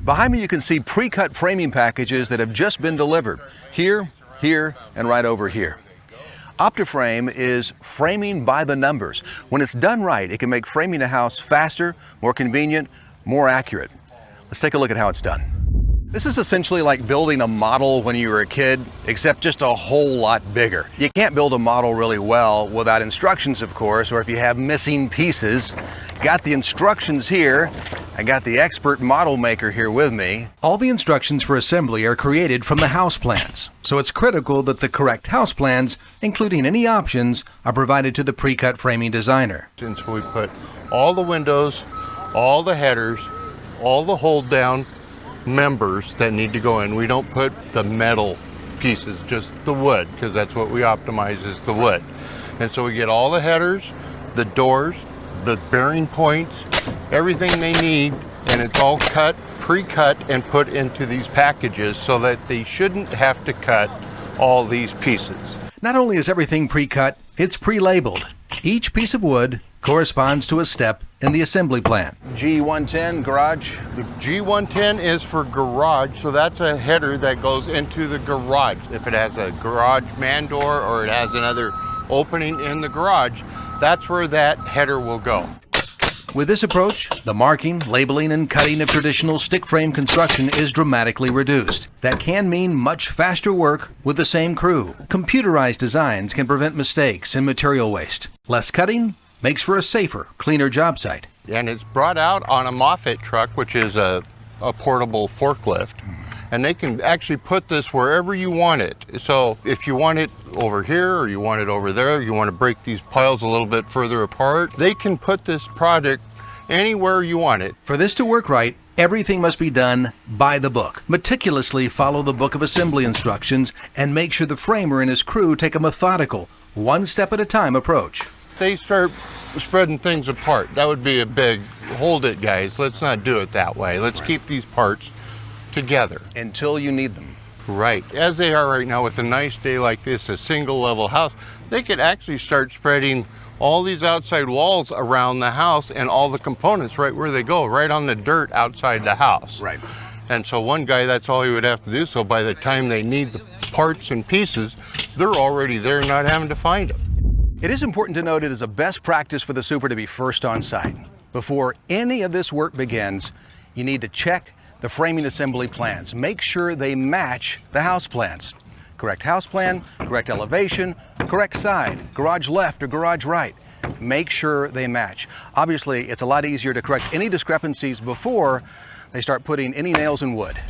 Behind me you can see pre-cut framing packages that have just been delivered. Here, here, and right over here. Optiframe is framing by the numbers. When it's done right, it can make framing a house faster, more convenient, more accurate. Let's take a look at how it's done. This is essentially like building a model when you were a kid, except just a whole lot bigger. You can't build a model really well without instructions, of course, or if you have missing pieces. Got the instructions here. I got the expert model maker here with me. All the instructions for assembly are created from the house plans, so it's critical that the correct house plans, including any options, are provided to the pre-cut framing designer. Since we put all the windows, all the headers, all the hold down members that need to go in. We don't put the metal pieces, just the wood, because that's what we optimize is the wood. And so we get all the headers, the doors, the bearing points, everything they need, and it's all cut, pre-cut, and put into these packages so that they shouldn't have to cut all these pieces. Not only is everything pre-cut, it's pre-labeled. Each piece of wood corresponds to a step in the assembly plan. G110, garage. The G110 is for garage, so that's a header that goes into the garage. If it has a garage man door or it has another opening in the garage, that's where that header will go. With this approach, the marking, labeling, and cutting of traditional stick frame construction is dramatically reduced. That can mean much faster work with the same crew. Computerized designs can prevent mistakes and material waste. Less cutting makes for a safer, cleaner job site. And it's brought out on a Moffett truck, which is a portable forklift. And they can actually put this wherever you want it. So if you want it over here or you want it over there, you want to break these piles a little bit further apart, they can put this product anywhere you want it. For this to work right, everything must be done by the book. Meticulously follow the book of assembly instructions and make sure the framer and his crew take a methodical, one step at a time approach. They start spreading things apart. That would be a big, hold it guys, let's not do it that way. Let's keep these parts together. Until you need them. Right. As they are right now with a nice day like this, a single level house, they could actually start spreading all these outside walls around the house and all the components right where they go, right on the dirt outside the house. Right. And so one guy, that's all he would have to do. So by the time they need the parts and pieces, they're already there, not having to find them. It is important to note it is a best practice for the super to be first on site. Before any of this work begins, you need to check the framing assembly plans. Make sure they match the house plans. Correct house plan, correct elevation, correct side, garage left or garage right. Make sure they match. Obviously, it's a lot easier to correct any discrepancies before they start putting any nails in wood.